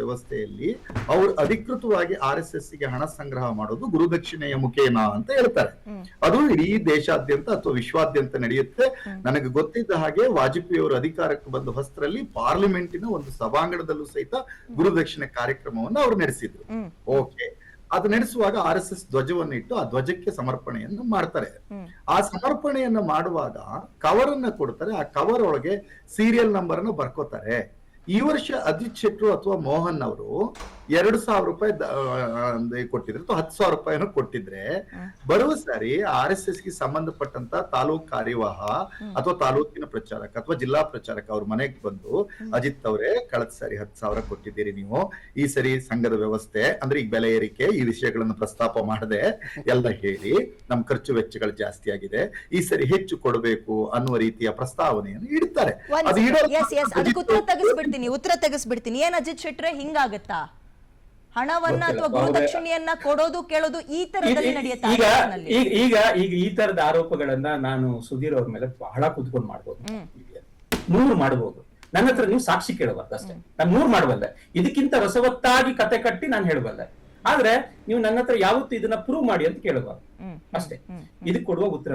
ವ್ಯವಸ್ಥೆಯಲ್ಲಿ ಅವರು ಅಧಿಕೃತವಾಗಿ RSS ಗೆ ಹಣ ಸಂಗ್ರಹ ಮಾಡೋದು ಗುರುದಕ್ಷಿಣೆಯ ಮುಖೇನ ಅಂತ ಹೇಳ್ತಾರೆ. ಅದು ಇಡೀ ದೇಶಾದ್ಯಂತ ಅಥವಾ ವಿಶ್ವಾದ್ಯಂತ ನಡೆಯುತ್ತೆ. ನನಗೆ ಗೊತ್ತಿದ್ದ ಹಾಗೆ ವಾಜಪೇಯಿ ಅವರು ಅಧಿಕಾರಕ್ಕೆ ಬಂದ ಹೊಸರಲ್ಲಿ ಪಾರ್ಲಿಮೆಂಟಿನ ಒಂದು ಸಭಾಂಗಣದಲ್ಲೂ ಸಹಿತ ಗುರುದಕ್ಷಿಣೆ ಕಾರ್ಯಕ್ರಮವನ್ನು ಅವರು ನಡೆಸಿದ್ರು. ಓಕೆ, ಅದು ನಡೆಸುವಾಗ RSS ಧ್ವಜವನ್ನು ಇಟ್ಟು ಆ ಧ್ವಜಕ್ಕೆ ಸಮರ್ಪಣೆಯನ್ನು ಮಾಡ್ತಾರೆ. ಆ ಸಮರ್ಪಣೆಯನ್ನು ಮಾಡುವಾಗ ಕವರ್ ಅನ್ನ ಕೊಡ್ತಾರೆ. ಆ ಕವರ್ ಒಳಗೆ ಸೀರಿಯಲ್ ನಂಬರ್ ಅನ್ನು ಬರ್ಕೋತಾರೆ. ಈ ವರ್ಷ ಅಜಿತ್ ಶೆಟ್ರು ಅಥವಾ ಮೋಹನ್ ಅವರು 2,000 ರೂಪಾಯಿ ಕೊಟ್ಟಿದ್ರೆ ಅಥವಾ 10,000 ರೂಪಾಯಿನೂ ಕೊಟ್ಟಿದ್ರೆ, ಬರುವ ಸಾರಿ RSS ಗೆ ಸಂಬಂಧಪಟ್ಟಂತ ತಾಲೂಕ್ ಕಾರ್ಯವಾಹ ಅಥವಾ ತಾಲೂಕಿನ ಪ್ರಚಾರಕ ಅಥವಾ ಜಿಲ್ಲಾ ಪ್ರಚಾರಕ ಅವ್ರ ಮನೆಗೆ ಬಂದು, ಅಜಿತ್ ಅವರೇ ಕಳೆದ ಸಾರಿ 10,000 ಕೊಟ್ಟಿದ್ದೀರಿ ನೀವು, ಈ ಸರಿ ಸಂಘದ ವ್ಯವಸ್ಥೆ ಅಂದ್ರೆ ಈಗ ಬೆಲೆ ಏರಿಕೆ ಈ ವಿಷಯಗಳನ್ನು ಪ್ರಸ್ತಾಪ ಮಾಡದೆ ಎಲ್ಲ ಹೇಳಿ ನಮ್ ಖರ್ಚು ವೆಚ್ಚಗಳು ಜಾಸ್ತಿ ಆಗಿದೆ, ಈ ಸರಿ ಹೆಚ್ಚು ಕೊಡಬೇಕು ಅನ್ನುವ ರೀತಿಯ ಪ್ರಸ್ತಾವನೆಯನ್ನು ಇಡ್ತಾರೆ. ಉತ್ತರ ತೆಗಿಸ್ಬಿಡ್ತೀನಿ. ಏನ್ ಅಜಿತ್ ಶೆಟ್ರೆ ಹಿಂಗಾಗತ್ತಾ? ಹಣವನ್ನ ಅಥವಾ ಗುರುದಕ್ಷಿಣೆಯನ್ನ ಕೊಡೋದು ಕೇಳೋದು ಈ ತರದಲ್ಲಿ ನಡೆಯುತ್ತೆ. ಈಗ ಈ ತರದ ಆರೋಪಗಳನ್ನ ನಾನು ಸುಧೀರ್ ಅವ್ರ ಮೇಲೆ ಬಹಳ ಕುತ್ಕೊಂಡು ಮಾಡ್ಬೋದು, 100 ಮಾಡಬಹುದು. ನನ್ನ ಹತ್ರ ನೀವು ಸಾಕ್ಷಿ ಕೇಳಬಾರ್ದು ಅಷ್ಟೇ. ನಾನು 100 ಮಾಡಬಲ್ಲೆ, ಇದಕ್ಕಿಂತ ರಸವತ್ತಾಗಿ ಕತೆ ಕಟ್ಟಿ ನಾನು ಹೇಳಬಲ್ಲೆ. ಆದ್ರೆ ನೀವು ನನ್ನ ಹತ್ರ ಯಾವತ್ತು ಇದನ್ನ ಪ್ರೂವ್ ಮಾಡಿ ಅಂತ ಕೇಳಬಾರ್ದು ಅಷ್ಟೇ. ಇದಕ್ಕೆ ಕೊಡುವ ಉತ್ತರ